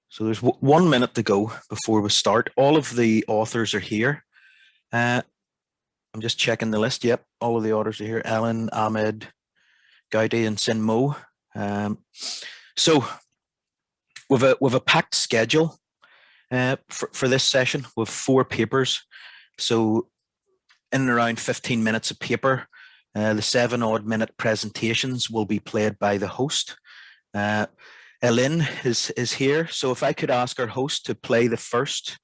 So there's 1 minute to go before we start. All of the authors are here. I'm just checking the list. Yep, all of the authors are here. Ellen, Ahmed, Gaudi, and Sinmo. So we've a packed schedule for this session with 4 papers. So in and around 15 minutes of paper. The 7-odd-minute presentations will be played by the host. Ellen is here, so if I could ask our host to play the first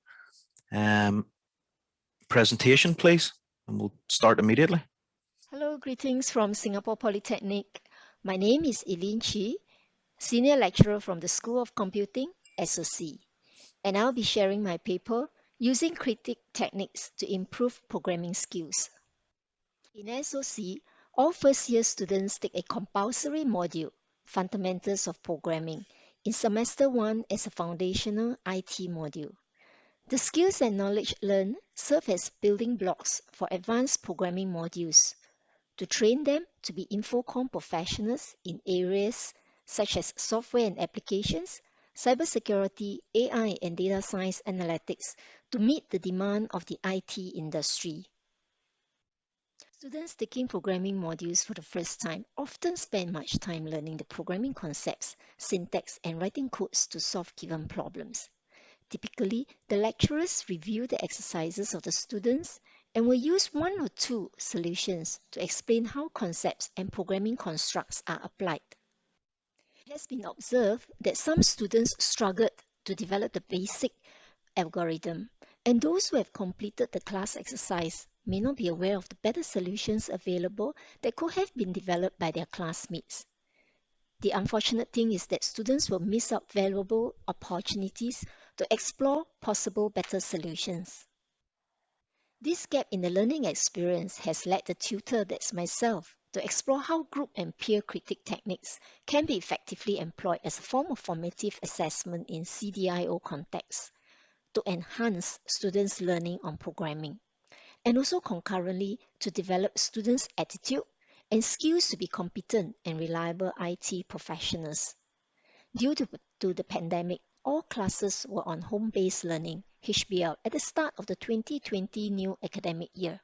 presentation, please, and we'll start immediately. Hello, greetings from Singapore Polytechnic. My name is Eileen Chi, Senior Lecturer from the School of Computing, SOC, and I'll be sharing my paper, Using Critic Techniques to Improve Programming Skills. In SOC, all first-year students take a compulsory module, Fundamentals of Programming, in Semester 1 as a foundational IT module. The skills and knowledge learned serve as building blocks for advanced programming modules to train them to be Infocom professionals in areas such as software and applications, cybersecurity, AI and data science analytics to meet the demand of the IT industry. Students taking programming modules for the first time often spend much time learning the programming concepts, syntax, and writing codes to solve given problems. Typically, the lecturers review the exercises of the students and will use 1 or 2 solutions to explain how concepts and programming constructs are applied. It has been observed that some students struggled to develop the basic algorithm, and those who have completed the class exercise may not be aware of the better solutions available that could have been developed by their classmates. The unfortunate thing is that students will miss out valuable opportunities to explore possible better solutions. This gap in the learning experience has led the tutor, that's myself, to explore how group and peer critic techniques can be effectively employed as a form of formative assessment in CDIO context to enhance students' learning on programming, and also concurrently to develop students' attitude and skills to be competent and reliable IT professionals. Due to the pandemic, all classes were on home-based learning, HBL, at the start of the 2020 new academic year.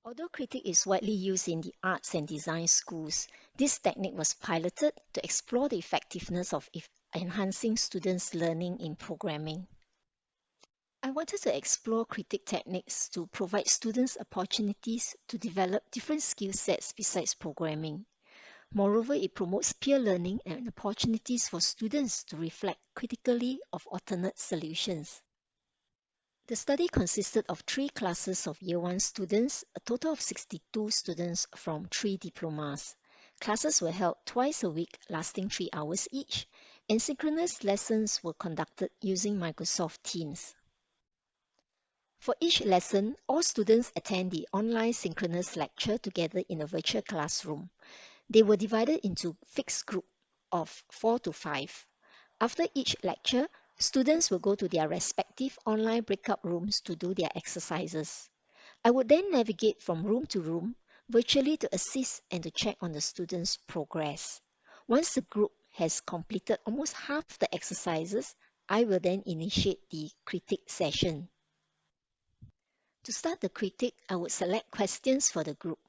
Although critic is widely used in the arts and design schools, this technique was piloted to explore the effectiveness of enhancing students' learning in programming. I wanted to explore critic techniques to provide students opportunities to develop different skill sets besides programming. Moreover, it promotes peer learning and opportunities for students to reflect critically of alternate solutions. The study consisted of 3 classes of Year 1 students, a total of 62 students from 3 diplomas. Classes were held twice a week, lasting 3 hours each, and synchronous lessons were conducted using Microsoft Teams. For each lesson, all students attend the online synchronous lecture together in a virtual classroom. They were divided into fixed groups of 4 to 5. After each lecture, students will go to their respective online breakout rooms to do their exercises. I would then navigate from room to room virtually to assist and to check on the students' progress. Once the group has completed almost half the exercises, I will then initiate the critique session. To start the critique, I would select questions for the group.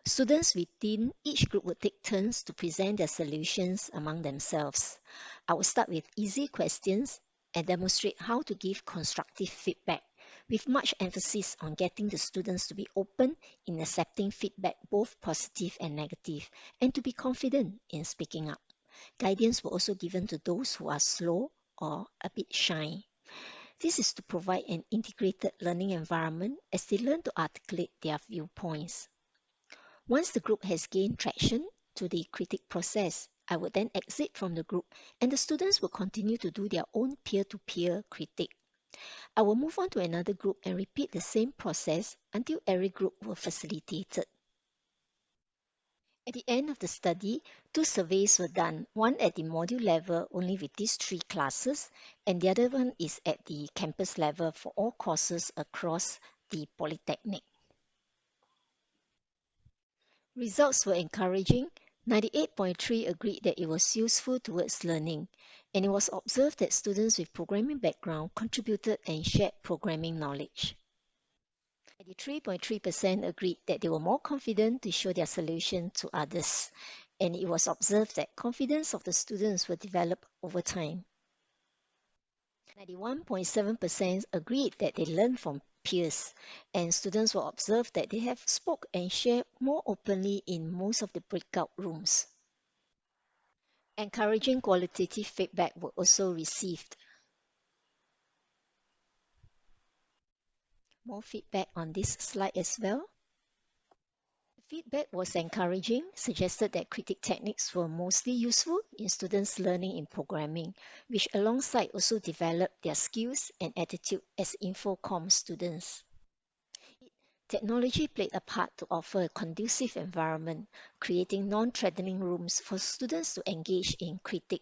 Students within each group would take turns to present their solutions among themselves. I will start with easy questions and demonstrate how to give constructive feedback, with much emphasis on getting the students to be open in accepting feedback, both positive and negative, and to be confident in speaking up. Guidance will also be given to those who are slow or a bit shy. This is to provide an integrated learning environment as they learn to articulate their viewpoints. Once the group has gained traction to the critique process, I would then exit from the group and the students will continue to do their own peer-to-peer critique. I will move on to another group and repeat the same process until every group was facilitated. At the end of the study, 2 surveys were done, one at the module level only with these 3 classes, and the other one is at the campus level for all courses across the Polytechnic. Results were encouraging. 98.3% agreed that it was useful towards learning, and it was observed that students with programming background contributed and shared programming knowledge. 93.3% agreed that they were more confident to show their solution to others, and it was observed that confidence of the students will develop over time. 91.7% agreed that they learned from peers, and students were observed that they have spoke and shared more openly in most of the breakout rooms. Encouraging qualitative feedback were also received. More feedback on this slide as well. The feedback was encouraging, suggested that critic techniques were mostly useful in students' learning in programming, which alongside also developed their skills and attitude as infocom students. Technology played a part to offer a conducive environment, creating non-threatening rooms for students to engage in critique.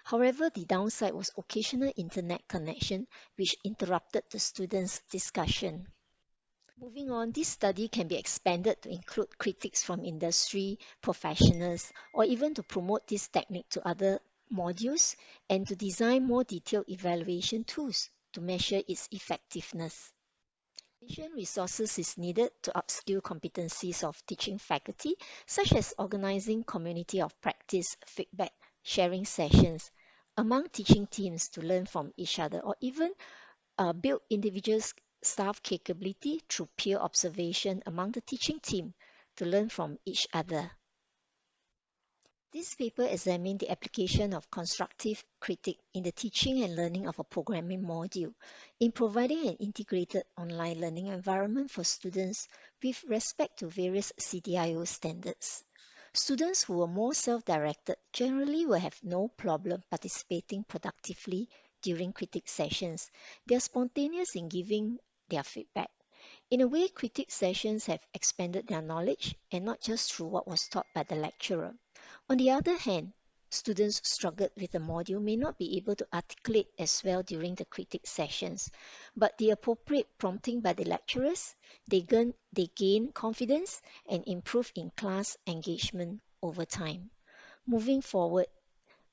However, the downside was occasional internet connection, which interrupted the students' discussion. Moving on, this study can be expanded to include critics from industry, professionals, or even to promote this technique to other modules and to design more detailed evaluation tools to measure its effectiveness. Additional resources is needed to upskill competencies of teaching faculty, such as organizing community of practice, feedback, sharing sessions among teaching teams to learn from each other, or even build individual staff capability through peer observation among the teaching team to learn from each other. This paper examined the application of constructive critique in the teaching and learning of a programming module in providing an integrated online learning environment for students with respect to various CDIO standards. Students who were more self-directed generally will have no problem participating productively during critique sessions. They are spontaneous in giving their feedback. In a way, critique sessions have expanded their knowledge and not just through what was taught by the lecturer. On the other hand, students struggled with the module may not be able to articulate as well during the critique sessions, but the appropriate prompting by the lecturers, they gain confidence and improve in class engagement over time. Moving forward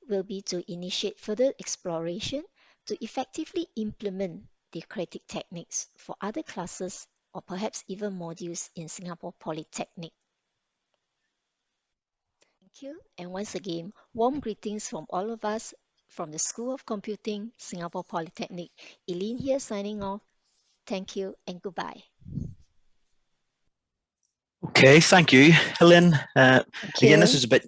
will be to initiate further exploration to effectively implement the critique techniques for other classes or perhaps even modules in Singapore Polytechnic. Thank you. And once again, warm greetings from all of us from the School of Computing, Singapore Polytechnic. Eileen here signing off. Thank you and goodbye. Okay, thank you, Helen. Thank Again, you.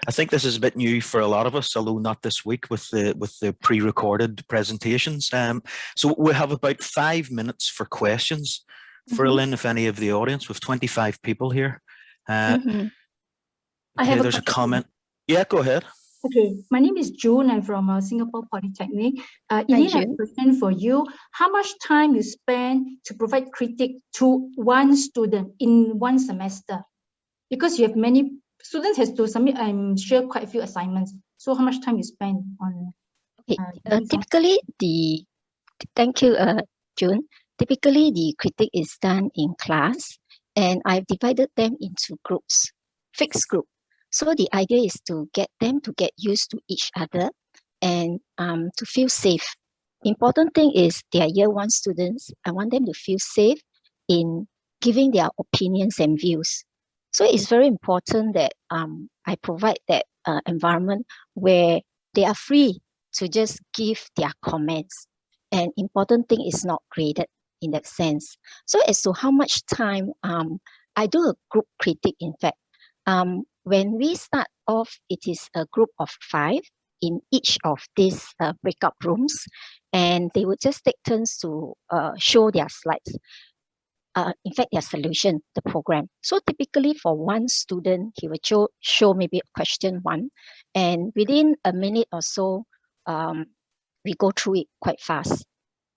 I think this is a bit new for a lot of us, although not this week with the pre-recorded presentations. So we have about 5 minutes for questions for Lynn, if any of the audience. With 25 people here. Okay, there's a comment. Yeah, go ahead. Okay, my name is June. I'm from Singapore Polytechnic. Eileen, I have a question for you. How much time you spend to provide critique to one student in one semester? Because you have many students has to submit, I'm sure, quite a few assignments. So how much time you spend on? Typically, thank you, June. Typically, the critique is done in class, and I've divided them into groups, fixed group. So the idea is to get them to get used to each other and to feel safe. Important thing is they are year one students. I want them to feel safe in giving their opinions and views. So it's very important that I provide that environment where they are free to just give their comments. And important thing is not graded in that sense. So as to how much time, I do a group critique, in fact. When we start off, it is a group of 5 in each of these breakout rooms, and they would just take turns to show their slides. In fact, their solution, the program. So typically for one student, he would show maybe question 1, and within a minute or so, we go through it quite fast.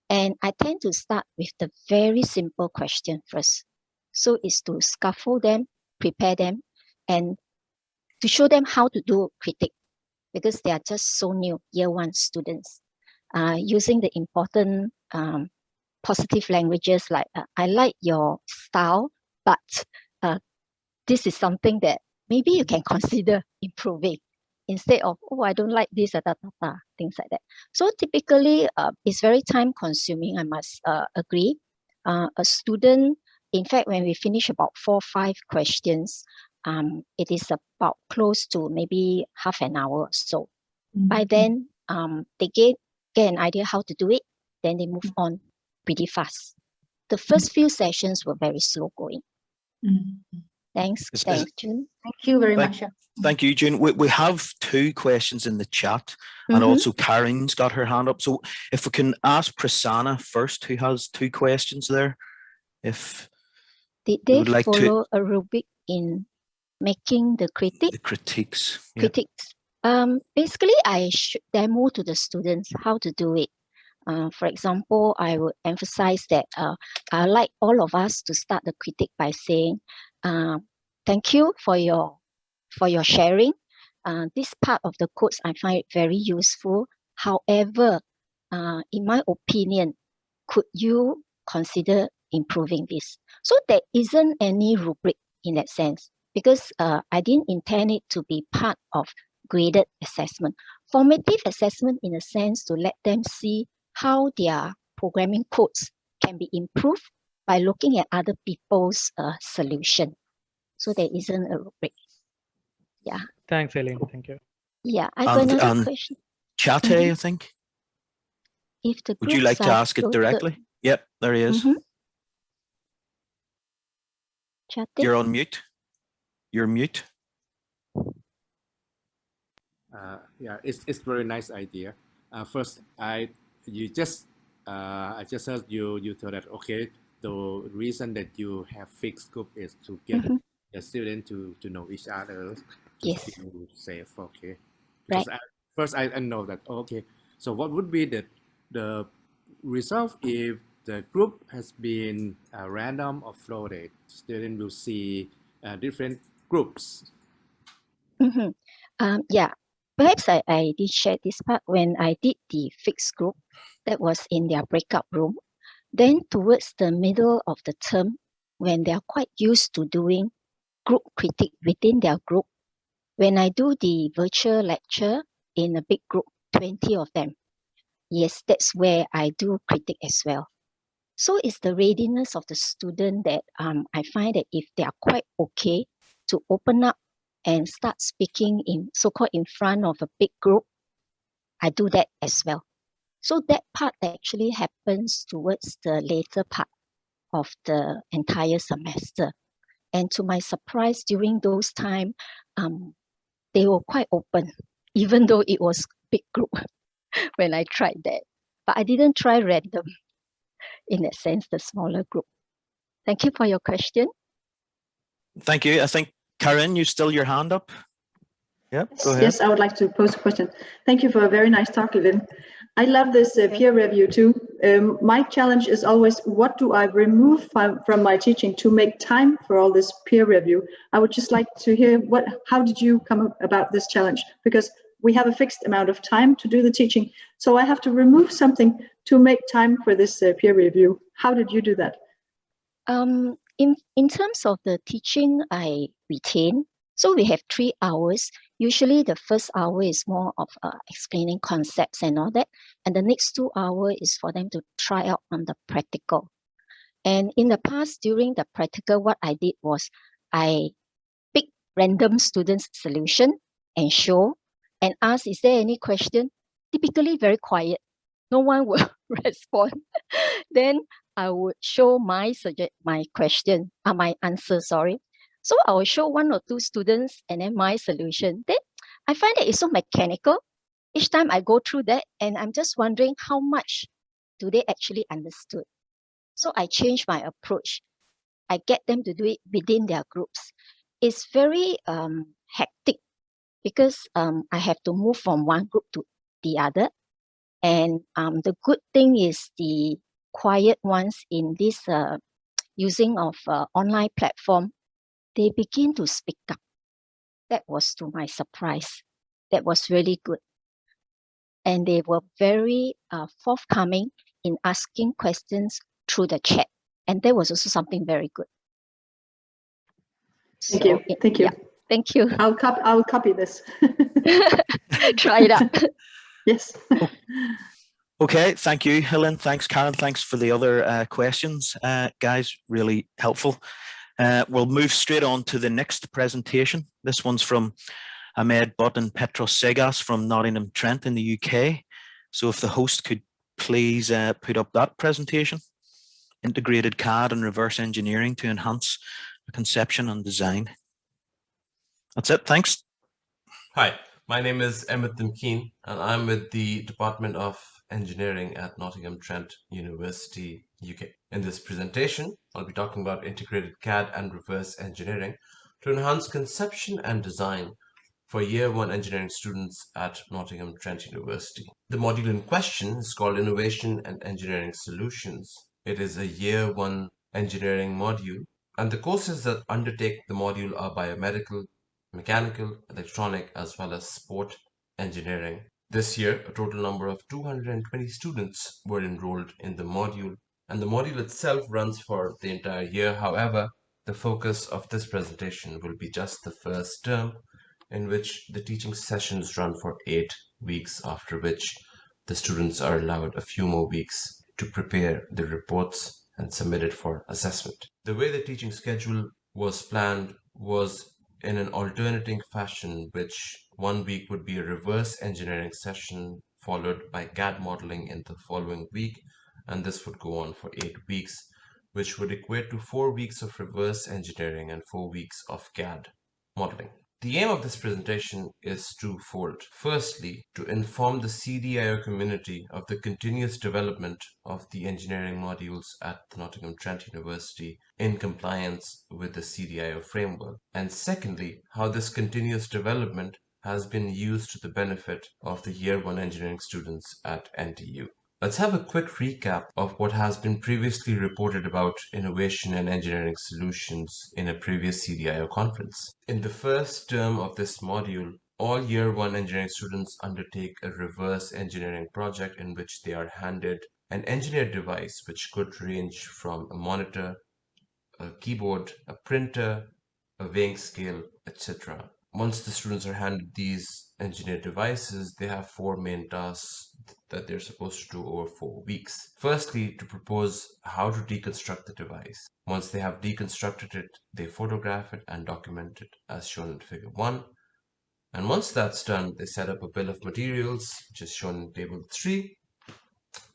And I tend to start with the very simple question first. So it's to scaffold them, prepare them, and to show them how to do critique, because they are just so new, year one students, using the important positive languages like, I like your style, but this is something that maybe you can consider improving instead of, oh, I don't like this, things like that. So typically, it's very time consuming, I must agree. A student, in fact, when we finish about 4 or 5 questions, it is about close to maybe half an hour or so. By then, they get an idea how to do it, then they move on pretty fast. The first few sessions were very slow going. Thanks, June. Thank you very much. Thank you, June. We have 2 questions in the chat, and also Karen's got her hand up. So if we can ask Prasanna first, who has 2 questions there. If did they follow a rubric in making the critique? The critiques. Yeah. Critiques. Basically, I should demo to the students how to do it. For example, I would emphasize that I like all of us to start the critique by saying, thank you for your sharing. This part of the codes, I find it very useful. However, in my opinion, could you consider improving this? So there isn't any rubric in that sense, because I didn't intend it to be part of graded assessment. Formative assessment in a sense to let them see how their programming codes can be improved by looking at other people's solution. So there isn't a rubric. Yeah. Thanks, Eileen. Thank you. Yeah, I got another question. Chate, I think. If the Would you like to ask it directly? Yep, there he is. Chate? You're on mute. You're mute. Yeah, it's very nice idea. First, I just heard you told that, okay, the reason that you have fixed group is to get the student to know each other, to feel safe. Okay, because first I know that, okay, so what would be the result if the group has been random or floated? Student will see different groups. Yeah, perhaps I did share this part when I did the fixed group that was in their breakout room. Then towards the middle of the term, when they are quite used to doing group critique within their group, when I do the virtual lecture in a big group, 20 of them, yes, that's where I do critique as well. So it's the readiness of the student that I find that if they are quite okay to open up and start speaking in so-called in front of a big group, I do that as well. So that part actually happens towards the later part of the entire semester. And to my surprise, during those time, they were quite open, even though it was big group when I tried that. But I didn't try random, in that sense, the smaller group. Thank you for your question. Thank you. I think, Karen, you still your hand up? Yep, go ahead. Yes, I would like to pose a question. Thank you for a very nice talk, Lynn. I love this peer review too. My challenge is always, what do I remove from my teaching to make time for all this peer review? I would just like to hear how did you come about this challenge? Because we have a fixed amount of time to do the teaching, so I have to remove something to make time for this peer review. How did you do that? In terms of the teaching, I retain. So we have 3 hours. Usually the first hour is more of explaining concepts and all that. And the next 2 hours is for them to try out on the practical. And in the past, during the practical, what I did was I pick random students' solution and show and ask, is there any question? Typically very quiet. No one will respond. Then I would show my question, my answer, sorry. So I will show 1 or 2 students and then my solution. Then I find that it's so mechanical. Each time I go through that and I'm just wondering how much do they actually understood. So I change my approach. I get them to do it within their groups. It's very hectic because I have to move from one group to the other. And the good thing is the quiet ones in this using of online platform, they begin to speak up. That was to my surprise. That was really good. And they were very forthcoming in asking questions through the chat. And that was also something very good. Thank you. Thank you. Thank you. I'll copy this. Try it out. Yes. Okay, thank you, Helen. Thanks, Karen. Thanks for the other questions, guys. Really helpful. We'll move straight on to the next presentation. This one's from Ahmed Butt and Petros Segas from Nottingham Trent in the UK. So if the host could please put up that presentation. Integrated CAD and reverse engineering to enhance the conception and design. That's it, thanks. Hi, my name is Emmett Dimkeen, and I'm with the Department of Engineering at Nottingham Trent University, UK. In this presentation, I'll be talking about integrated CAD and reverse engineering to enhance conception and design for Year 1 engineering students at Nottingham Trent University. The module in question is called Innovation and Engineering Solutions. It is a Year 1 engineering module, and the courses that undertake the module are biomedical, mechanical, electronic, as well as sport engineering. This year, a total number of 220 students were enrolled in the module, and the module itself runs for the entire year. However, the focus of this presentation will be just the first term, in which the teaching sessions run for 8 weeks, after which the students are allowed a few more weeks to prepare the reports and submit it for assessment. The way the teaching schedule was planned was in an alternating fashion, which 1 week would be a reverse engineering session followed by CAD modeling in the following week, and this would go on for 8 weeks, which would equate to 4 weeks of reverse engineering and 4 weeks of CAD modeling. The aim of this presentation is twofold. Firstly, to inform the CDIO community of the continuous development of the engineering modules at the Nottingham Trent University in compliance with the CDIO framework. And secondly, how this continuous development has been used to the benefit of the Year 1 engineering students at NTU. Let's have a quick recap of what has been previously reported about innovation and engineering solutions in a previous CDIO conference. In the first term of this module, all Year 1 engineering students undertake a reverse engineering project in which they are handed an engineered device which could range from a monitor, a keyboard, a printer, a weighing scale, etc. Once the students are handed these engineered devices, they have 4 main tasks that they're supposed to do over 4 weeks. Firstly, to propose how to deconstruct the device. Once they have deconstructed it, they photograph it and document it as shown in figure 1. And once that's done, they set up a bill of materials, which is shown in table 3.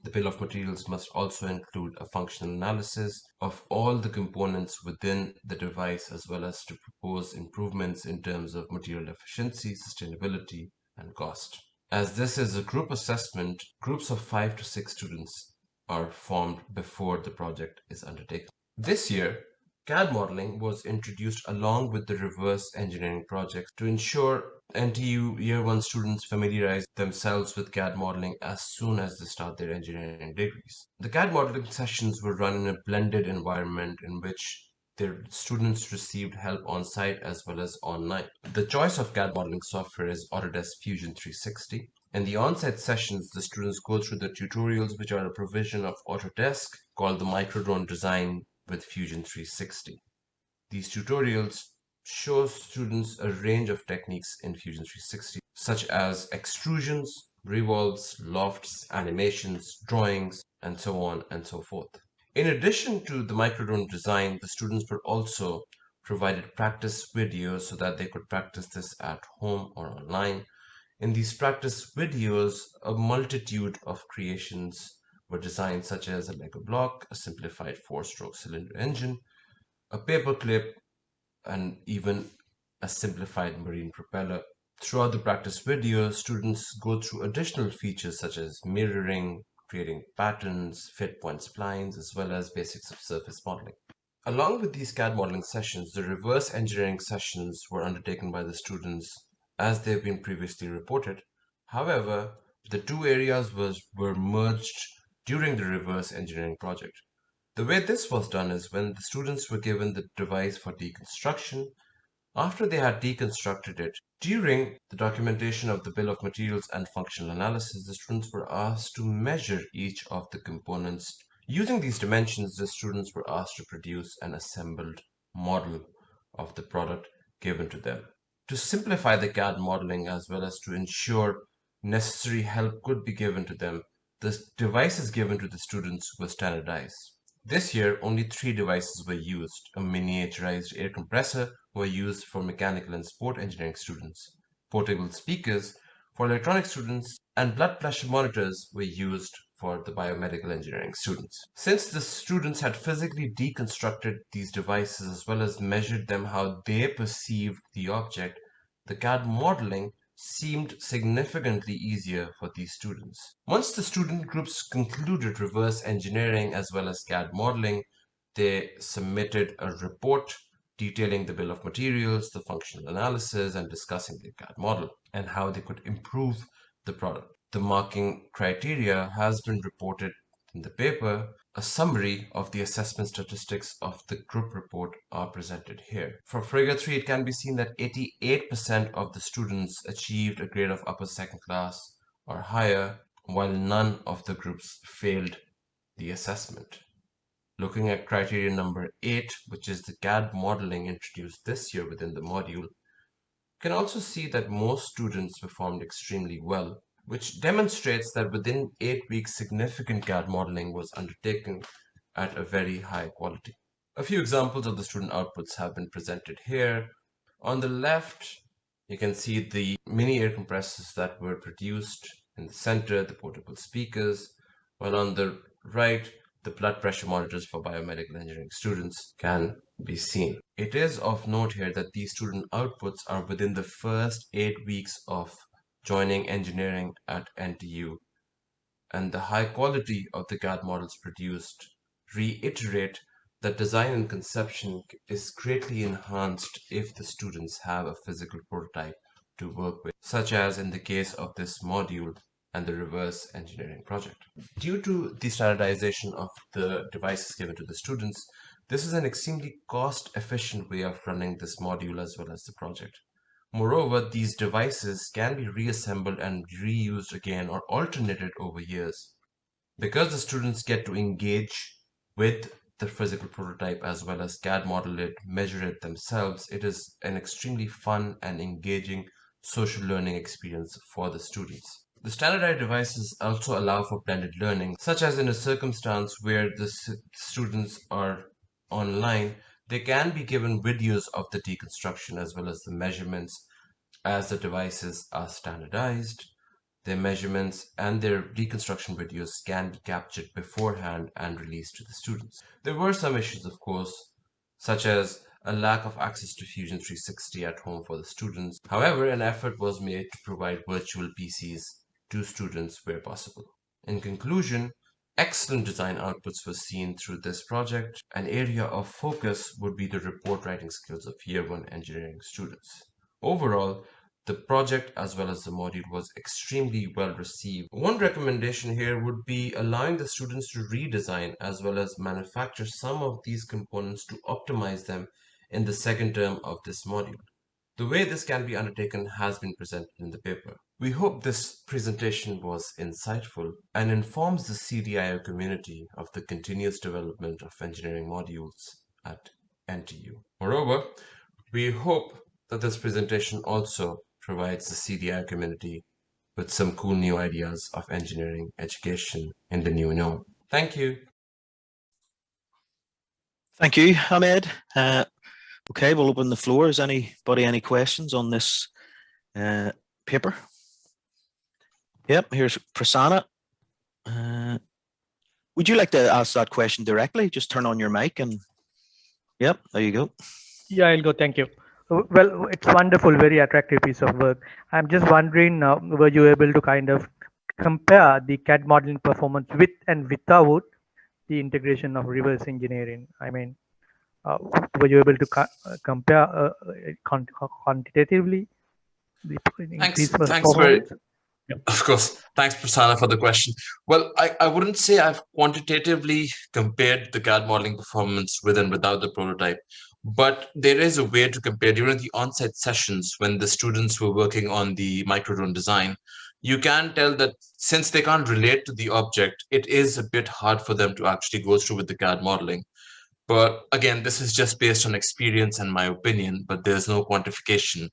The bill of materials must also include a functional analysis of all the components within the device, as well as to propose improvements in terms of material efficiency, sustainability, and cost. As this is a group assessment, groups of 5 to 6 students are formed before the project is undertaken. This year, CAD modeling was introduced along with the reverse engineering project to ensure NTU Year 1 students familiarize themselves with CAD modeling as soon as they start their engineering degrees. The CAD modeling sessions were run in a blended environment in which their students received help on site as well as online. The choice of CAD modeling software is Autodesk Fusion 360. In the on-site sessions, the students go through the tutorials, which are a provision of Autodesk called the Microdrone Design with Fusion 360. These tutorials show students a range of techniques in Fusion 360, such as extrusions, revolves, lofts, animations, drawings, and so on and so forth. In addition to the microdrone design, the students were also provided practice videos so that they could practice this at home or online. In these practice videos, a multitude of creations were designed, such as a Lego block, a simplified 4-stroke cylinder engine, a paperclip, and even a simplified marine propeller. Throughout the practice videos, students go through additional features such as mirroring, creating patterns, fit point splines, as well as basics of surface modeling. Along with these CAD modeling sessions, the reverse engineering sessions were undertaken by the students as they've been previously reported. However, the two areas were merged during the reverse engineering project. The way this was done is when the students were given the device for deconstruction, after they had deconstructed it, during the documentation of the bill of materials and functional analysis, the students were asked to measure each of the components. Using these dimensions, the students were asked to produce an assembled model of the product given to them. To simplify the CAD modeling as well as to ensure necessary help could be given to them, the devices given to the students were standardized. This year, only 3 devices were used. A miniaturized air compressor were used for mechanical and sport engineering students. Portable speakers for electronic students and blood pressure monitors were used for the biomedical engineering students. Since the students had physically deconstructed these devices as well as measured them how they perceived the object, the CAD modeling seemed significantly easier for these students. Once the student groups concluded reverse engineering as well as CAD modeling, they submitted a report detailing the bill of materials, the functional analysis, and discussing the CAD model and how they could improve the product. The marking criteria has been reported in the paper. A summary of the assessment statistics of the group report are presented here. For figure 3, it can be seen that 88% of the students achieved a grade of upper second class or higher, while none of the groups failed the assessment. Looking at criteria number 8, which is the CAD modeling introduced this year within the module, you can also see that most students performed extremely well, which demonstrates that within 8 weeks, significant CAD modeling was undertaken at a very high quality. A few examples of the student outputs have been presented here. On the left, you can see the mini air compressors that were produced. In the center, the portable speakers, while on the right, the blood pressure monitors for biomedical engineering students can be seen. It is of note here that these student outputs are within the first 8 weeks of joining engineering at NTU, and the high quality of the CAD models produced reiterate that design and conception is greatly enhanced if the students have a physical prototype to work with, such as in the case of this module and the reverse engineering project. Due to the standardization of the devices given to the students, this is an extremely cost-efficient way of running this module as well as the project. Moreover, these devices can be reassembled and reused again or alternated over years. Because the students get to engage with the physical prototype as well as CAD model it, measure it themselves, it is an extremely fun and engaging social learning experience for the students. The standardized devices also allow for blended learning, such as in a circumstance where the students are online, they can be given videos of the deconstruction as well as the measurements. As the devices are standardized, their measurements and their reconstruction videos can be captured beforehand and released to the students. There were some issues, of course, such as a lack of access to Fusion 360 at home for the students. However, an effort was made to provide virtual PCs to students where possible. In conclusion, excellent design outputs were seen through this project. An area of focus would be the report writing skills of Year 1 engineering students. Overall, the project as well as the module was extremely well received. One recommendation here would be allowing the students to redesign as well as manufacture some of these components to optimize them in the second term of this module. The way this can be undertaken has been presented in the paper. We hope this presentation was insightful and informs the CDIO community of the continuous development of engineering modules at NTU. Moreover, we hope that this presentation also provides the CDIO community with some cool new ideas of engineering education in the new norm. Thank you. Thank you, Ahmed. Okay, we'll open the floor. Is anybody any questions on this paper? Yep, here's Prasanna. Would you like to ask that question directly? Just turn on your mic and yep, there you go. Yeah, I'll go. Thank you. Well, it's wonderful, very attractive piece of work. I'm just wondering, were you able to kind of compare the CAD modeling performance with and without the integration of reverse engineering? I mean, were you able to compare quantitatively? Thanks very, of course. Thanks, Prasanna, for the question. Well, I wouldn't say I've quantitatively compared the CAD modeling performance with and without the prototype, but there is a way to compare. During the on-site sessions, when the students were working on the microdrone design, you can tell that since they can't relate to the object, it is a bit hard for them to actually go through with the CAD modeling. But again, this is just based on experience and my opinion, but there's no quantification.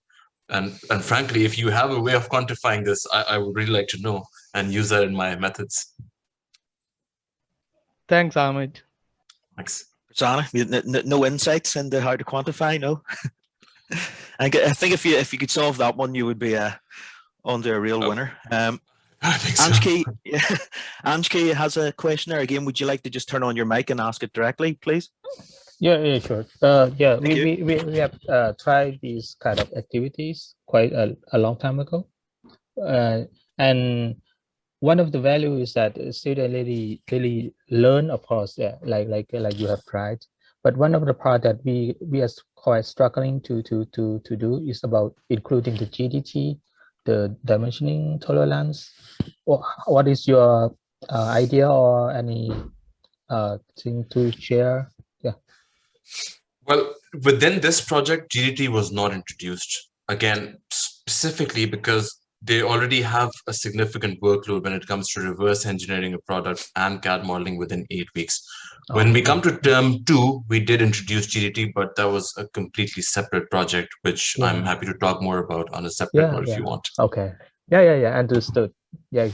And frankly, if you have a way of quantifying this, I would really like to know and use that in my methods. Thanks, Ahmed. Thanks. Prasanna, no insights into how to quantify, no? I think if you could solve that one, you would be onto a real winner. I think so. Anjki has a question there. Again, would you like to just turn on your mic and ask it directly, please? Yeah, sure. We have tried these kind of activities quite a long time ago, and one of the values is that students really learn, of course, like you have tried. But one of the part that we are quite struggling to do is about including the GDT, the dimensioning tolerance. What is your idea or any thing to share? Yeah. Well, within this project, GDT was not introduced. Again, specifically because they already have a significant workload when it comes to reverse engineering a product and CAD modeling within 8 weeks. When we come to term 2, we did introduce GDT, but that was a completely separate project, which I'm happy to talk more about on a separate note if you want. Okay. Yeah. Understood. Yeah.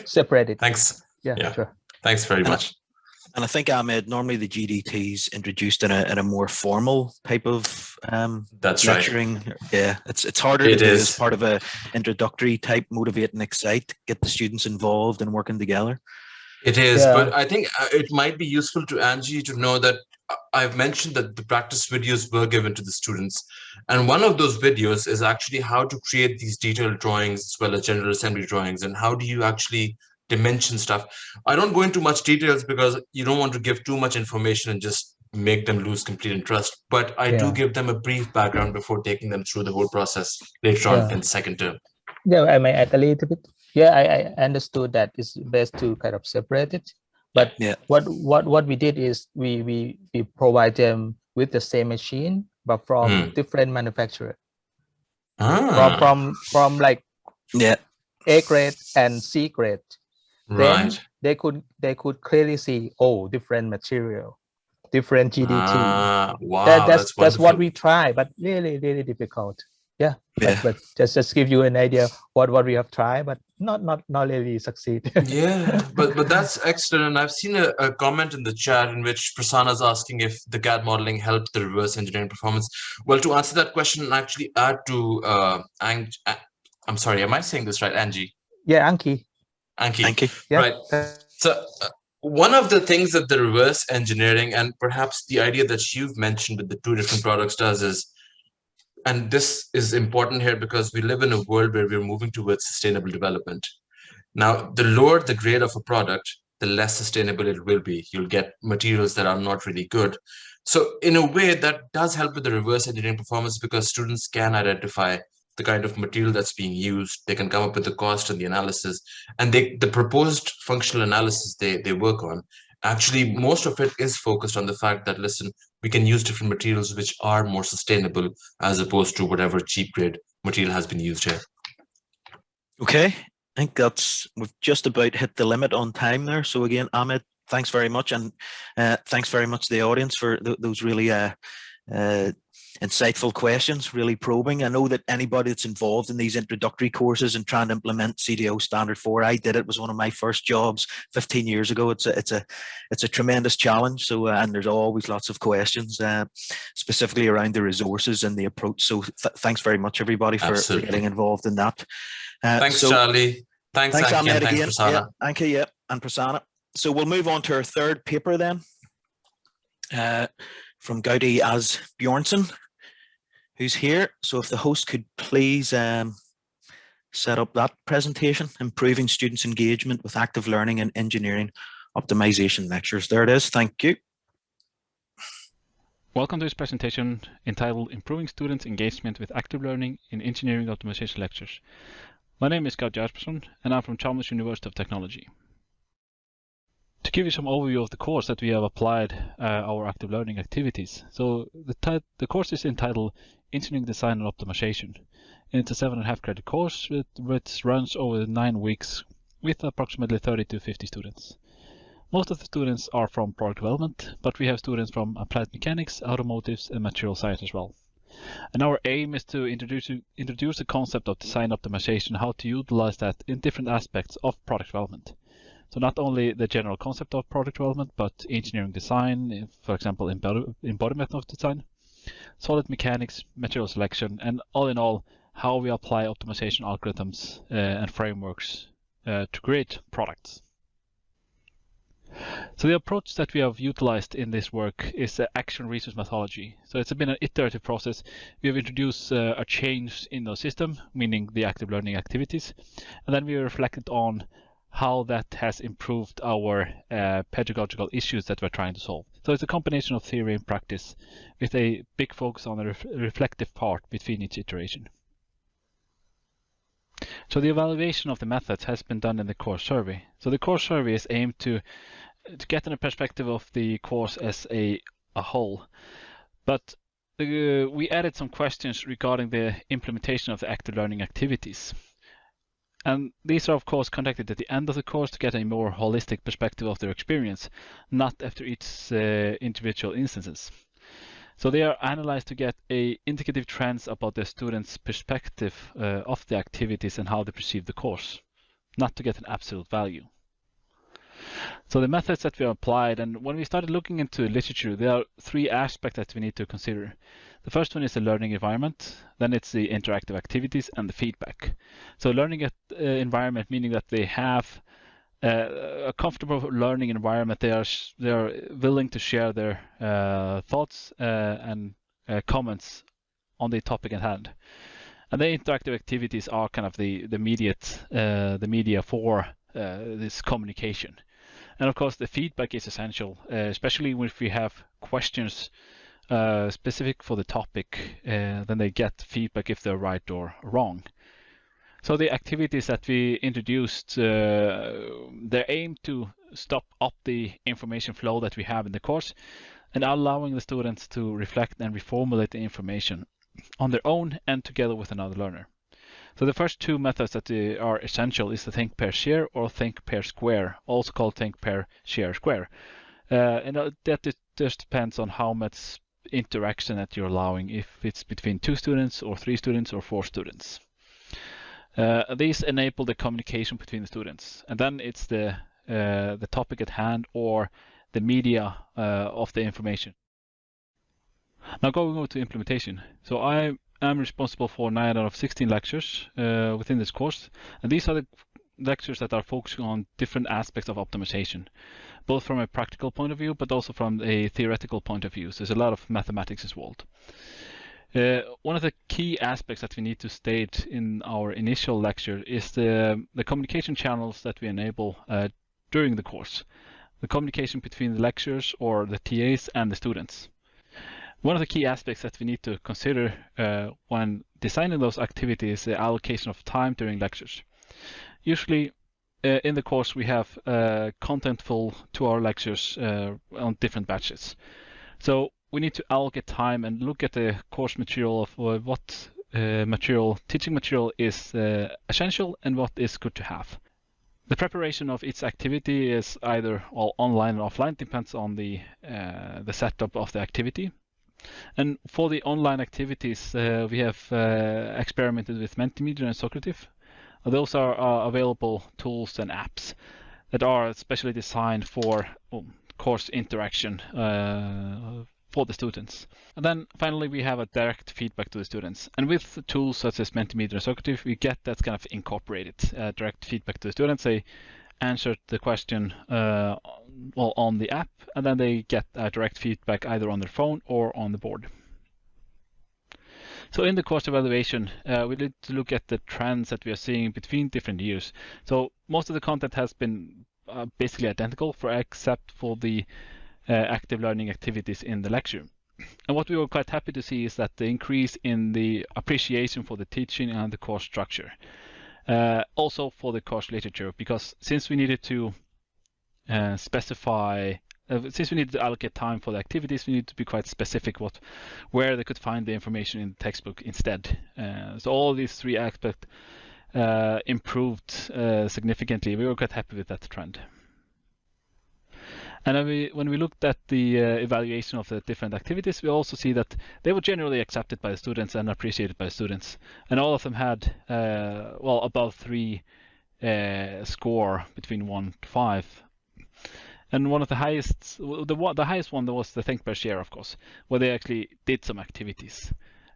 Separate it. Thanks. Yeah. Sure. Thanks very much. And I think, Ahmed, normally the GDT's introduced in a more formal type of That's lecturing. Right. Yeah, it's harder to do as part of a introductory type, motivate and excite, get the students involved and working together. It is, but I think it might be useful to Angie to know that I've mentioned that the practice videos were given to the students. And one of those videos is actually how to create these detailed drawings as well as general assembly drawings. And how do you actually dimension stuff? I don't go into much details because you don't want to give too much information and just make them lose complete interest. But I do give them a brief background before taking them through the whole process later on in second term. Yeah, I may add a little bit. Yeah, I understood that it's best to kind of separate it. But what we did is we provide them with the same machine, but from different manufacturer. From like A grade and C grade. Then they could clearly see, different material, different GDT. Wow, that's what we try, but really difficult. Yeah. But just give you an idea what we have tried, but not really succeed. but that's excellent. And I've seen a comment in the chat in which Prasanna is asking if the CAD modeling helped the reverse engineering performance. Well, to answer that question, I actually add to I'm sorry, am I saying this right, Angie? Yeah, Anki. Yeah. Right. So one of the things that the reverse engineering and perhaps the idea that you've mentioned with the two different products does is, and this is important here because we live in a world where we're moving towards sustainable development. Now, the lower the grade of a product, the less sustainable it will be. You'll get materials that are not really good. So in a way, that does help with the reverse engineering performance because students can identify the kind of material that's being used. They can come up with the cost and the analysis. And the proposed functional analysis they work on, actually, most of it is focused on the fact that, listen, we can use different materials which are more sustainable as opposed to whatever cheap grade material has been used here. Okay. I think we've just about hit the limit on time there. So again, Ahmed, thanks very much. And thanks very much to the audience for those really insightful questions, really probing. I know that anybody that's involved in these introductory courses and trying to implement CDIO Standard 4, I did it, was one of my first jobs 15 years ago. It's a tremendous challenge. So and there's always lots of questions, specifically around the resources and the approach. So thanks very much, everybody, for getting involved in that. Thanks, Charlie. Thanks Anki, Ahmed, and thanks, again. Prasanna. Anki, and Prasanna. So we'll move on to our third paper then, from Gaudi As Bjornson, who's here. So if the host could please set up that presentation, Improving Students' Engagement with Active Learning and Engineering Optimization Lectures. There it is. Thank you. Welcome to this presentation entitled Improving Students' Engagement with Active Learning in Engineering Optimization Lectures. My name is Gaudi Aspersson, and I'm from Chalmers University of Technology. To give you some overview of the course that we have applied our active learning activities. So the course is entitled Engineering Design and Optimization. And it's a 7.5 credit course which runs over 9 weeks with approximately 30 to 50 students. Most of the students are from product development, but we have students from applied mechanics, automotives, and material science as well. And our aim is to introduce the concept of design optimization, how to utilize that in different aspects of product development. So not only the general concept of product development, but engineering design, for example, embodiment of design, solid mechanics, material selection, and all in all, how we apply optimization algorithms and frameworks to create products. So the approach that we have utilized in this work is the action research methodology. So it's been an iterative process. We have introduced a change in the system, meaning the active learning activities, and then we reflected on how that has improved our pedagogical issues that we're trying to solve. So it's a combination of theory and practice with a big focus on the reflective part between each iteration. So the evaluation of the methods has been done in the course survey. So the course survey is aimed to get in a perspective of the course as a whole. But we added some questions regarding the implementation of the active learning activities. And these are, of course, conducted at the end of the course to get a more holistic perspective of their experience, not after each individual instances. So they are analyzed to get indicative trends about the students' perspective of the activities and how they perceive the course, not to get an absolute value. So the methods that we applied, and when we started looking into literature, there are three aspects that we need to consider. The first one is the learning environment, then it's the interactive activities and the feedback. So learning environment, meaning that they have a comfortable learning environment, they are willing to share their thoughts and comments on the topic at hand. And the interactive activities are kind of the media for this communication. And of course, the feedback is essential, especially if we have questions specific for the topic, then they get feedback if they're right or wrong. So the activities that we introduced, they're aimed to stop up the information flow that we have in the course and allowing the students to reflect and reformulate the information on their own and together with another learner. So the first two methods that are essential is the think, pair, share or think, pair, square, also called think, pair, share, square. And that just depends on how much interaction that you're allowing, if it's between 2 students or 3 students or 4 students. These enable the communication between the students, and then it's the topic at hand or the media of the information. Now going over to implementation. So I'm responsible for 9 out of 16 lectures within this course, and these are the lectures that are focusing on different aspects of optimization, both from a practical point of view, but also from a theoretical point of view. So there's a lot of mathematics involved. One of the key aspects that we need to state in our initial lecture is the communication channels that we enable during the course, the communication between the lecturers or the TAs and the students. One of the key aspects that we need to consider when designing those activities is the allocation of time during lectures. Usually in the course we have contentful 2-hour lectures on different batches. So we need to allocate time and look at the course material of what teaching material is essential and what is good to have. The preparation of each activity is either all online and offline, depends on the setup of the activity. And for the online activities, we have experimented with Mentimeter and Socrative. Those are available tools and apps that are especially designed for course interaction for the students. And then finally, we have a direct feedback to the students. And with tools such as Mentimeter and Socrative, we get that kind of incorporated direct feedback to the students. They answer the question on the app, and then they get direct feedback either on their phone or on the board. So in the course evaluation, we need to look at the trends that we are seeing between different years. So most of the content has been basically identical except for the active learning activities in the lecture. And what we were quite happy to see is that the increase in the appreciation for the teaching and the course structure. Also for the course literature, because since we needed to since we need to allocate time for the activities, we need to be quite specific where they could find the information in the textbook instead. So all these 3 aspects improved significantly. We were quite happy with that trend. And when we looked at the evaluation of the different activities, we also see that they were generally accepted by the students and appreciated by students. And all of them had, well, above 3 score between 1 to 5. And one of the highest, the highest one was the think per share, of course, where they actually did some activities.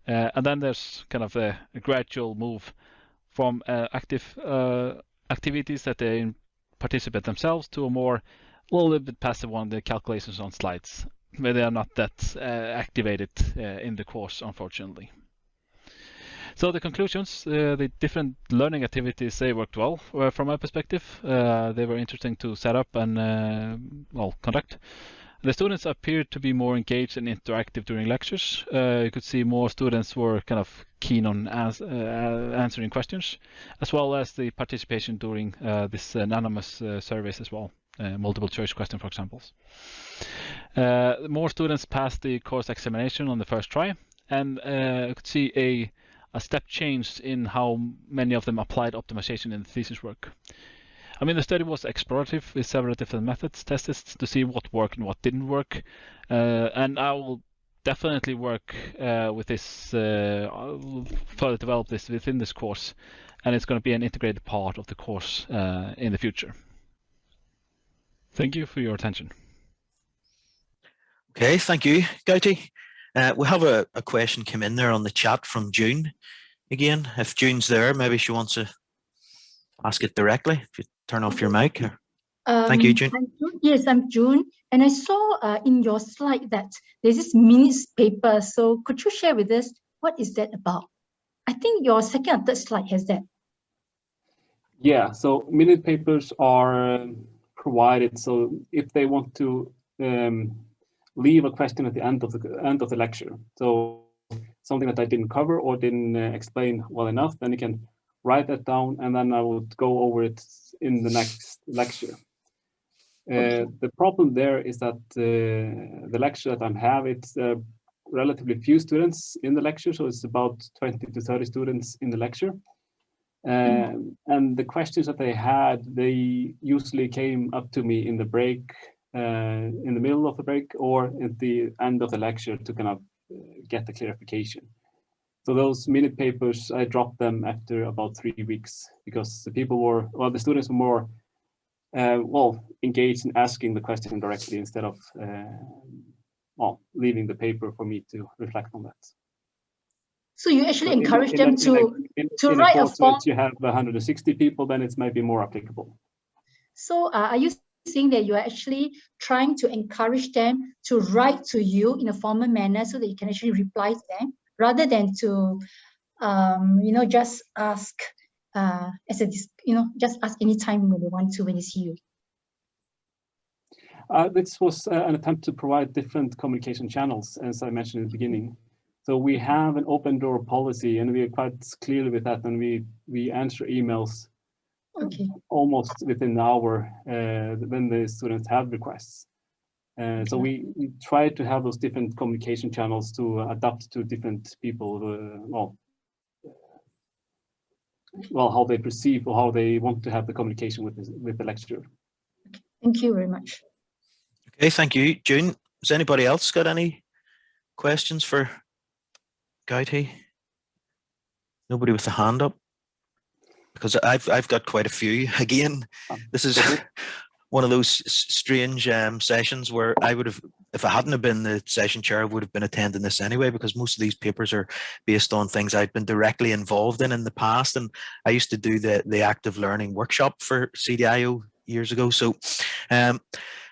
And then there's kind of a gradual move from active activities that they participate themselves to a little bit passive one, the calculations on slides, where they are not that activated in the course, unfortunately. So the conclusions, the different learning activities, they worked well from my perspective. They were interesting to set up and well, conduct. The students appeared to be more engaged and interactive during lectures. You could see more students were kind of keen on answering questions, as well as the participation during this anonymous surveys as well, multiple choice question, for example. More students passed the course examination on the first try, and you could see a step change in how many of them applied optimization in the thesis work. I mean, the study was explorative with several different methods tested to see what worked and what didn't work. And I will definitely work with this, further develop this within this course. And it's going to be an integrated part of the course in the future. Thank you for your attention. Okay, thank you, Gauti. We have a question come in there on the chat from June. Again, if June's there, maybe she wants to ask it directly. If you turn off your mic. Thank you, June. Yes, I'm June. And I saw in your slide that there's this minutes paper. So could you share with us what is that about? I think your second or third slide has that. Yeah, so minute papers are provided. So if they want to leave a question at the end of the lecture, so something that I didn't cover or didn't explain well enough, then you can write that down, and then I would go over it in the next lecture. Okay. The problem there is that the lecture that I have, it's relatively few students in the lecture, so it's about 20 to 30 students in the lecture. And the questions that they had, they usually came up to me in the break, in the middle of the break, or at the end of the lecture to kind of get the clarification. So those minute papers, I dropped them after about 3 weeks because the people were, well, the students were more, well, engaged in asking the question directly instead of, well, leaving the paper for me to reflect on that. So you actually encourage them to write a form. If you have 160 people, then it's maybe more applicable. So are you saying that you are actually trying to encourage them to write to you in a formal manner so that you can actually reply to them, rather than to, you know, just ask as a, you know, just ask anytime when they want to, when they see you? This was an attempt to provide different communication channels, as I mentioned in the beginning. So we have an open door policy, and we are quite clear with that, and we answer emails almost within an hour when the students have requests. So we try to have those different communication channels to adapt to different people, well, how they perceive or how they want to have the communication with the lecturer. Thank you very much. Okay, thank you, June. Has anybody else got any questions for Gauti? Nobody with a hand up? Because I've got quite a few. Again, this is one of those strange sessions where I would have, if I hadn't have been the session chair, I would have been attending this anyway, because most of these papers are based on things I've been directly involved in the past. And I used to do the active learning workshop for CDIO years ago. So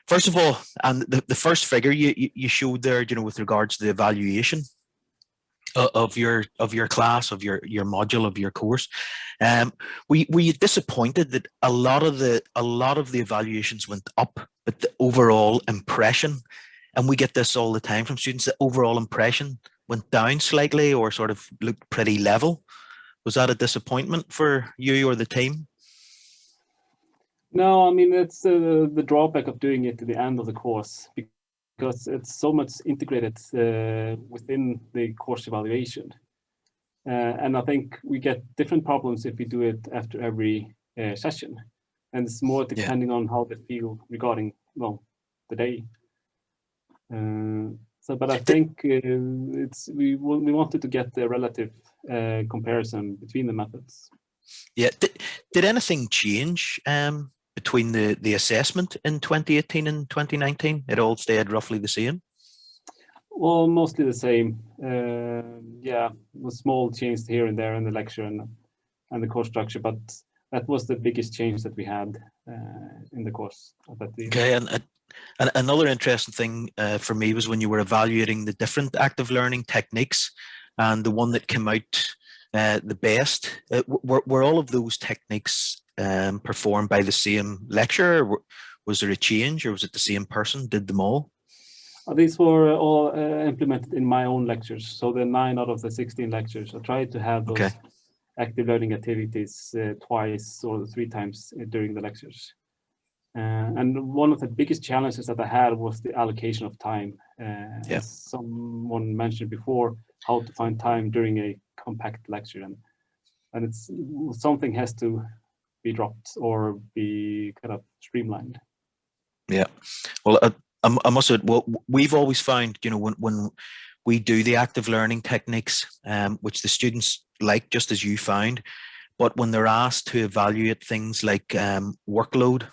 first of all, and the first figure you showed there, you know, with regards to the evaluation of your class, of your module, of your course, were you disappointed that a lot of the evaluations went up, but the overall impression, and we get this all the time from students, the overall impression went down slightly or sort of looked pretty level? Was that a disappointment for you or the team? No, I mean, it's the drawback of doing it at the end of the course, because it's so much integrated within the course evaluation. And I think we get different problems if we do it after every session. And it's more depending on how they feel regarding, well, the day. But I think we wanted to get the relative comparison between the methods. Yeah. Did anything change between the assessment in 2018 and 2019? It all stayed roughly the same? Well, mostly the same. Yeah, a small change here and there in the lecture and the course structure, but that was the biggest change that we had in the course of that year. Okay, and another interesting thing for me was when you were evaluating the different active learning techniques, and the one that came out the best, were all of those techniques performed by the same lecturer? Was there a change, or was it the same person did them all? These were all implemented in my own lectures. So the 9 out of the 16 lectures, I tried to have those active learning activities twice or 3 times during the lectures. And one of the biggest challenges that I had was the allocation of time. As someone mentioned before, how to find time during a compact lecture. And it's something has to be dropped or be kind of streamlined. Yeah. Well, I must admit, well, we've always found, you know, when we do the active learning techniques, which the students like, just as you found, but when they're asked to evaluate things like workload,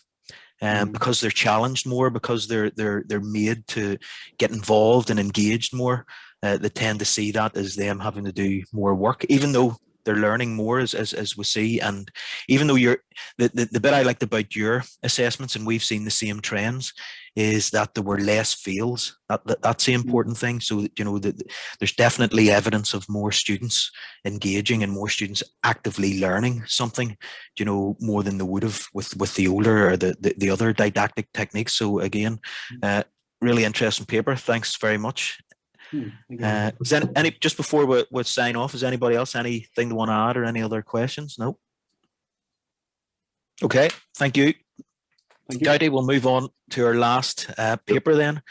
because they're challenged more, because they're made to get involved and engaged more, they tend to see that as them having to do more work, even though they're learning more, as we see. And even though the bit I liked about your assessments, and we've seen the same trends, is that there were less fails. That's the important thing. So, you know, there's definitely evidence of more students engaging and more students actively learning something, you know, more than they would have with the older or the other didactic techniques. So again, really interesting paper. Thanks very much. Is there any, just before we sign off, is anybody else anything they want to add or any other questions? No. Okay, thank you. Gaudi, we'll move on to our last paper then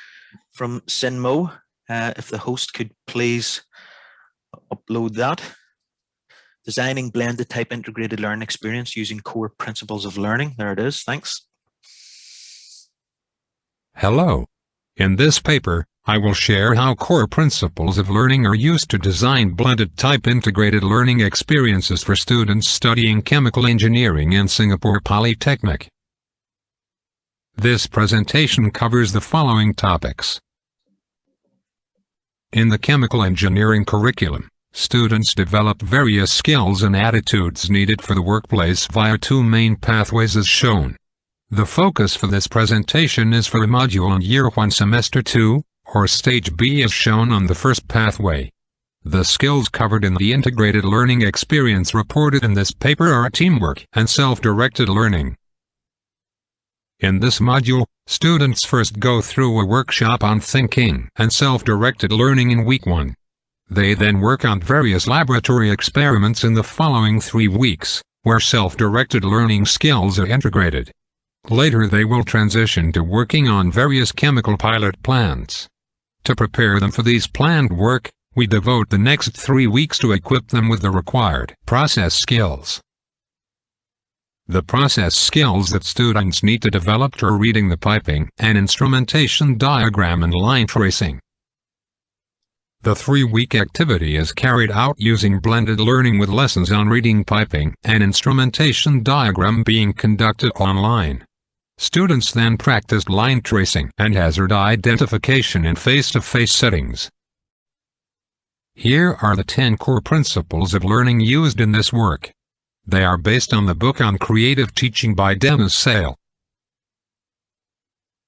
from Sin Mo. If the host could please upload that. Designing blended type integrated learning experience using core principles of learning. There it is. Thanks. Hello. In this paper, I will share how core principles of learning are used to design blended type integrated learning experiences for students studying chemical engineering in Singapore Polytechnic. This presentation covers the following topics. In the chemical engineering curriculum, students develop various skills and attitudes needed for the workplace via 2 main pathways as shown. The focus for this presentation is for a module in Year 1 Semester 2, or Stage B as shown on the first pathway. The skills covered in the integrated learning experience reported in this paper are teamwork and self-directed learning. In this module, students first go through a workshop on thinking and self-directed learning in week 1. They then work on various laboratory experiments in the following 3 weeks, where self-directed learning skills are integrated. Later they will transition to working on various chemical pilot plants. To prepare them for these planned work, we devote the next 3 weeks to equip them with the required process skills. The process skills that students need to develop are reading the piping and instrumentation diagram and line tracing. The 3-week activity is carried out using blended learning with lessons on reading piping and instrumentation diagram being conducted online. Students then practiced line tracing and hazard identification in face-to-face settings. Here are the 10 core principles of learning used in this work. They are based on the book on creative teaching by Dennis Sale.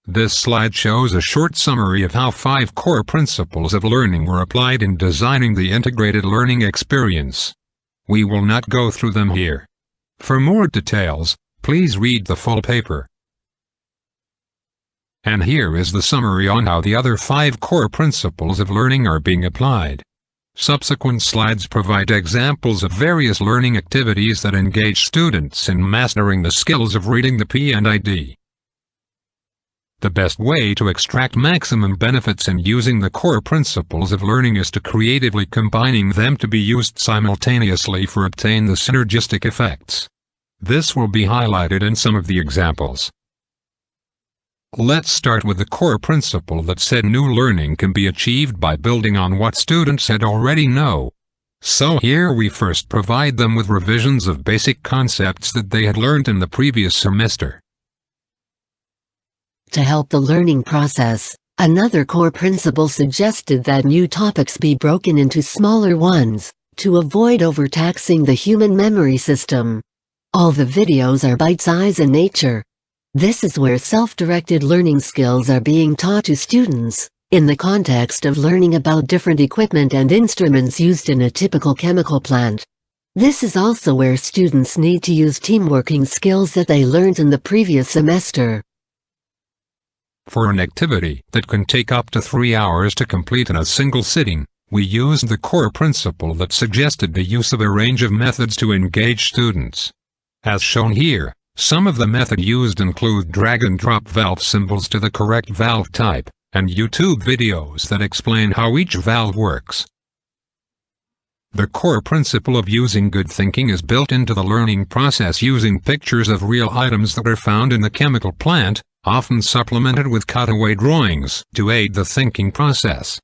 This slide shows a short summary of how 5 core principles of learning were applied in designing the integrated learning experience. We will not go through them here. For more details, please read the full paper. And here is the summary on how the other 5 core principles of learning are being applied. Subsequent slides provide examples of various learning activities that engage students in mastering the skills of reading the P&ID. The best way to extract maximum benefits in using the core principles of learning is to creatively combining them to be used simultaneously for obtain the synergistic effects. This will be highlighted in some of the examples. Let's start with the core principle that said new learning can be achieved by building on what students had already know. So here we first provide them with revisions of basic concepts that they had learned in the previous semester. To help the learning process, another core principle suggested that new topics be broken into smaller ones, to avoid overtaxing the human memory system. All the videos are bite-sized in nature. This is where self-directed learning skills are being taught to students, in the context of learning about different equipment and instruments used in a typical chemical plant. This is also where students need to use teamworking skills that they learned in the previous semester. For an activity that can take up to 3 hours to complete in a single sitting, we used the core principle that suggested the use of a range of methods to engage students. As shown here, some of the method used include drag and drop valve symbols to the correct valve type, and YouTube videos that explain how each valve works. The core principle of using good thinking is built into the learning process using pictures of real items that are found in the chemical plant, often supplemented with cutaway drawings to aid the thinking process.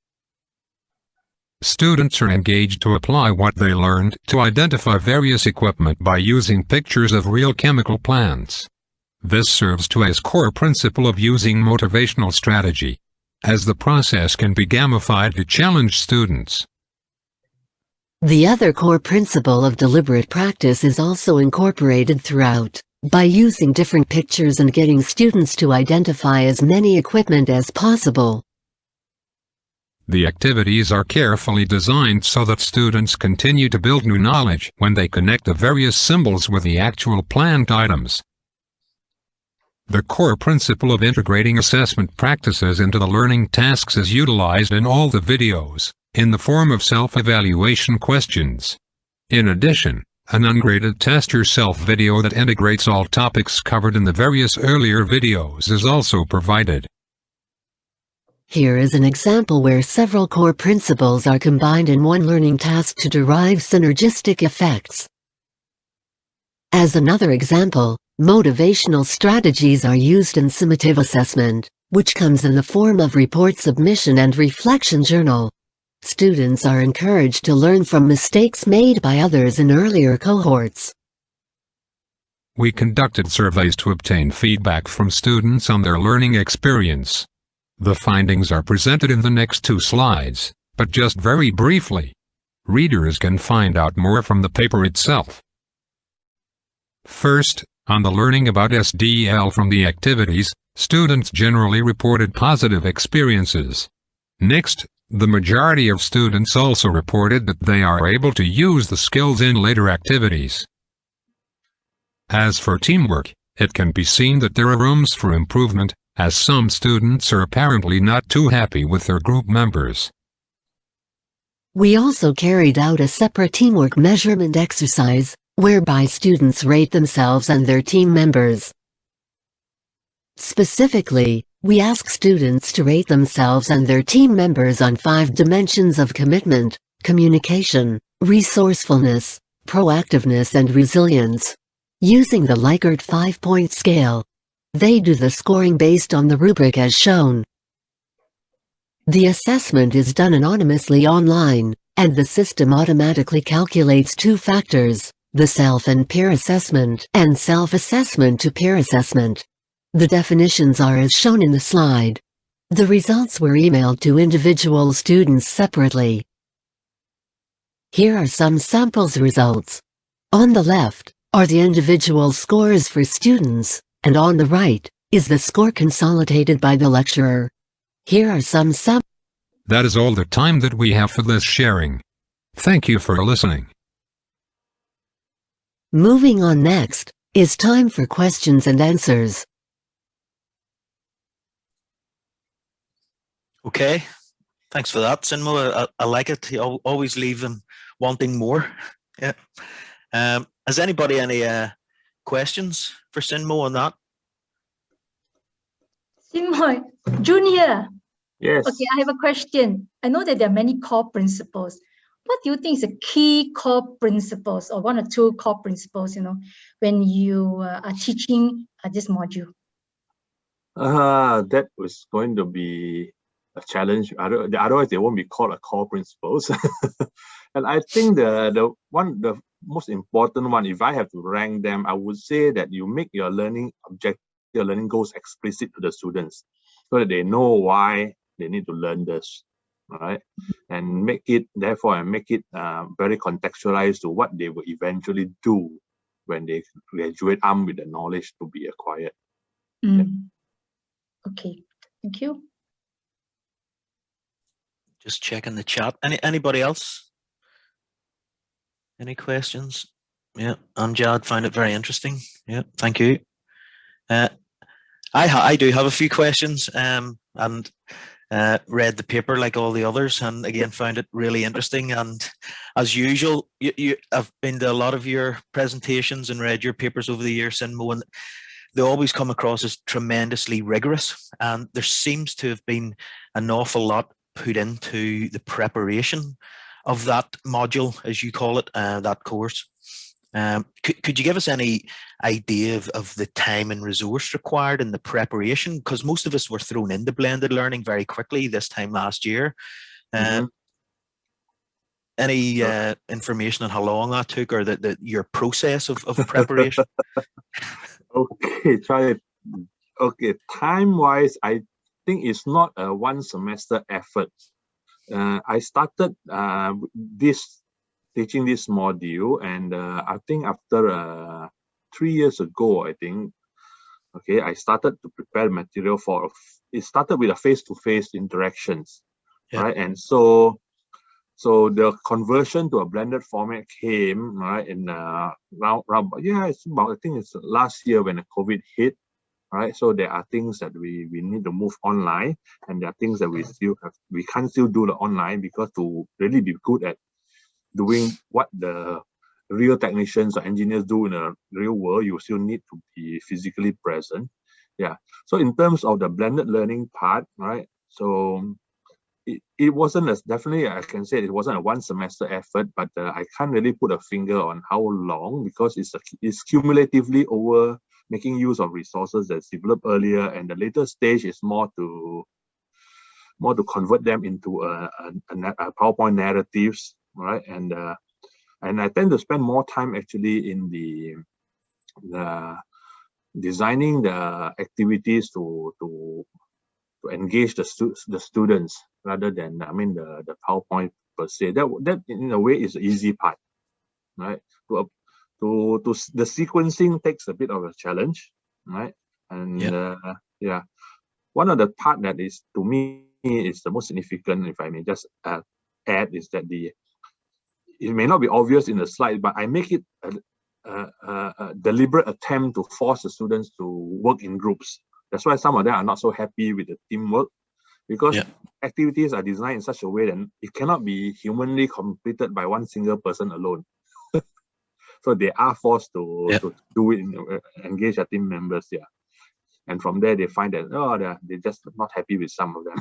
Students are engaged to apply what they learned to identify various equipment by using pictures of real chemical plants. This serves to as core principle of using motivational strategy, as the process can be gamified to challenge students. The other core principle of deliberate practice is also incorporated throughout, by using different pictures and getting students to identify as many equipment as possible. The activities are carefully designed so that students continue to build new knowledge when they connect the various symbols with the actual plant items. The core principle of integrating assessment practices into the learning tasks is utilized in all the videos, in the form of self-evaluation questions. In addition, an ungraded test yourself video that integrates all topics covered in the various earlier videos is also provided. Here is an example where several core principles are combined in one learning task to derive synergistic effects. As another example, motivational strategies are used in summative assessment, which comes in the form of report submission and reflection journal. Students are encouraged to learn from mistakes made by others in earlier cohorts. We conducted surveys to obtain feedback from students on their learning experience. The findings are presented in the next 2 slides, but just very briefly. Readers can find out more from the paper itself. First, on the learning about SDL from the activities, students generally reported positive experiences. Next, the majority of students also reported that they are able to use the skills in later activities. As for teamwork, it can be seen that there are rooms for improvement, as some students are apparently not too happy with their group members. We also carried out a separate teamwork measurement exercise, whereby students rate themselves and their team members. Specifically, we ask students to rate themselves and their team members on 5 dimensions of commitment, communication, resourcefulness, proactiveness and resilience. Using the Likert 5-point scale, they do the scoring based on the rubric as shown. The assessment is done anonymously online, and the system automatically calculates 2 factors, the self and peer assessment and self-assessment to peer assessment. The definitions are as shown in the slide. The results were emailed to individual students separately. Here are some samples results. On the left are the individual scores for students, and on the right is the score consolidated by the lecturer. Here are some samples. That is all the time that we have for this sharing. Thank you for listening. Moving on, next is time for questions and answers. Okay, thanks for that, Sinmo. I like it. You always leave them wanting more. Yeah. Has anybody any questions for Sinmo on that? Sinmo, Junior. Yes. Okay, I have a question. I know that there are many core principles. What do you think is the key core principles, or 1 or 2 core principles, when you are teaching this module? That was going to be a challenge. Otherwise, they won't be called a core principles. And I think the most important one, if I have to rank them, I would say that you make your learning objective, your learning goals explicit to the students, so that they know why they need to learn this, right? And make it very contextualized to what they will eventually do when they graduate armed with the knowledge to be acquired. Okay, thank you. Just checking the chat. Anybody else? Any questions? Yeah, Amjad found it very interesting. Yeah, thank you. I do have a few questions, and read the paper like all the others, and again found it really interesting. And as usual, I've been to a lot of your presentations and read your papers over the years, Sinmo, and they always come across as tremendously rigorous. And there seems to have been an awful lot put into the preparation of that module, as you call it, that course. Could you give us any idea of the time and resource required in the preparation? Because most of us were thrown into blended learning very quickly this time last year. Any information on how long that took, or your process of preparation? Okay, try it. Okay, time-wise, I think it's not a one semester effort. I started teaching this module, and I think after 3 years ago, okay, I started to prepare material for. It started with a face-to-face interactions, right? And so the conversion to a blended format came right in it's about, I think it's last year when the COVID hit. Right, so there are things that we need to move online, and there are things that we can't still do the online, because to really be good at doing what the real technicians or engineers do in the real world, you still need to be physically present. Yeah. So in terms of the blended learning part, right? So it wasn't definitely, I can say it wasn't a one semester effort, but I can't really put a finger on how long, because it's cumulatively over making use of resources that's developed earlier, and the later stage is more to convert them into a PowerPoint narratives, right? And I tend to spend more time actually in the designing the activities to engage the students, rather than the PowerPoint per se. That in a way is the easy part, right? The sequencing takes a bit of a challenge, right? And yeah, one of the part that is, to me, is the most significant, if I may just add, is that it may not be obvious in the slide, but I make it a deliberate attempt to force the students to work in groups. That's why some of them are not so happy with the teamwork, because activities are designed in such a way that it cannot be humanly completed by one single person alone. So they are forced to do it, engage their team members, and from there they find that they're just not happy with some of them.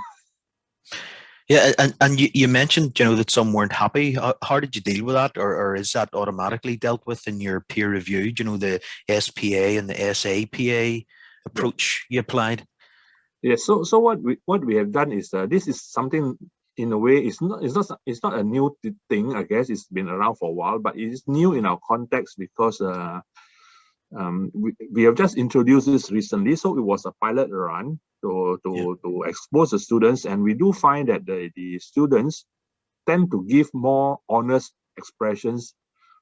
Yeah, and you mentioned that some weren't happy. How did you deal with that, or is that automatically dealt with in your peer review? The SPA and the SAPA approach you applied? Yeah. So what we have done is this is something, in a way, it's not a new thing. I guess it's been around for a while, but it is new in our context, because we have just introduced this recently. So it was a pilot run to expose the students, and we do find that the students tend to give more honest expressions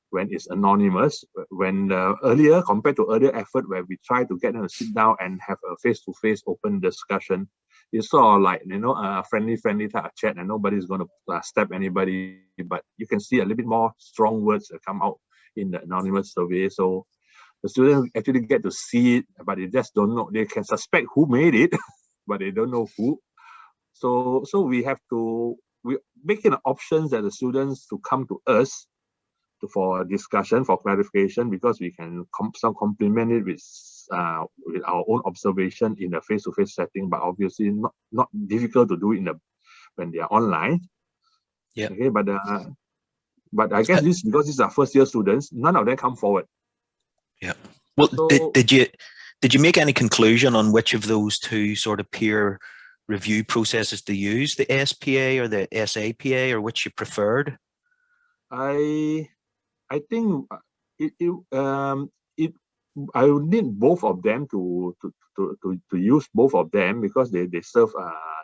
when it's anonymous. When earlier, compared to earlier effort where we try to get them to sit down and have a face-to-face open discussion, it's sort of like a friendly type of chat, and nobody's going to stab anybody. But you can see a little bit more strong words that come out in the anonymous survey. So the students actually get to see it, but they just don't know. They can suspect who made it, but they don't know who. So we making options that the students to come to us for discussion, for clarification, because we can complement it with our own observation in a face-to-face setting, but obviously not difficult to do it when they are online. Yeah. Okay, but I guess because these are first-year students, none of them come forward. Yeah. Well, so, did Did you make any conclusion on which of those two sort of peer review processes to use, the SPA or the SAPA, or which you preferred? I think I would need both of them to use both of them, because they serve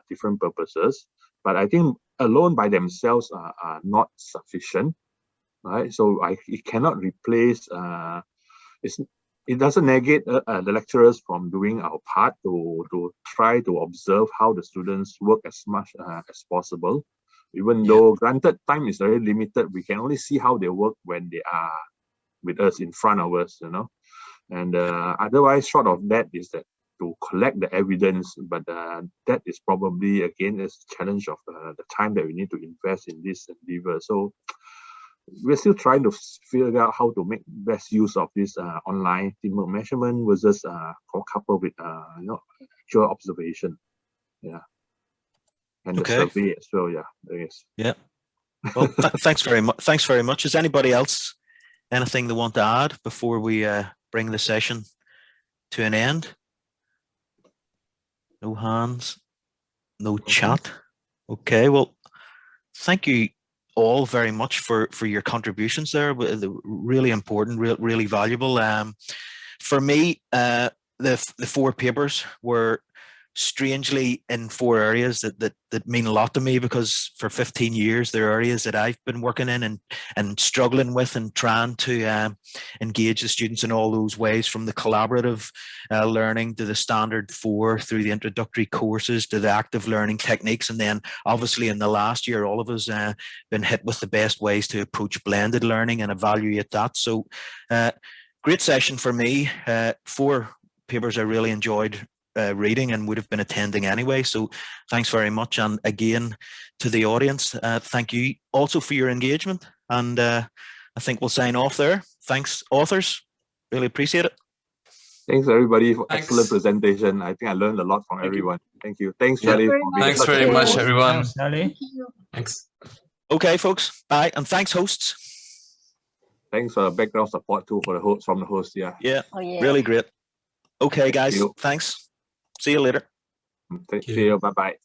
different purposes. But I think alone by themselves are not sufficient, right? So it cannot replace. It doesn't negate the lecturers from doing our part to try to observe how the students work as much as possible. Even though granted time is very limited, we can only see how they work when they are with us, in front of us, you know. And otherwise, short of that, is that to collect the evidence, but that is probably again a challenge of the time that we need to invest in this endeavor. So we're still trying to figure out how to make best use of this online teamwork measurement versus coupled with actual observation. Yeah, and the survey as well. Yeah, there is. Yeah. Well, thanks very much. Thanks very much. Is anybody else anything they want to add before we bring the session to an end? No hands, no chat. Okay, well, thank you all very much for your contributions there. Really important, really valuable. For me, the 4 papers were strangely in 4 areas that mean a lot to me, because for 15 years they're areas that I've been working in and struggling with, and trying to engage the students in all those ways, from the collaborative learning to the standard 4, through the introductory courses to the active learning techniques. And then obviously in the last year, all of us been hit with the best ways to approach blended learning and evaluate that. So great session for me. 4 papers I really enjoyed reading and would have been attending anyway. So thanks very much. And again, to the audience, thank you also for your engagement. And I think we'll sign off there. Thanks, authors. Really appreciate it. Thanks everybody for excellent presentation. I think I learned a lot from everyone. Thank you. Thanks, Charlie. Thanks very much, everyone. Thanks, Charlie. Thanks. Okay, folks. Bye. And thanks, hosts. Thanks for background support too for the host, from the host. Yeah. Yeah. Really great. Okay, guys. You. Thanks. See you later. See you. Bye-bye.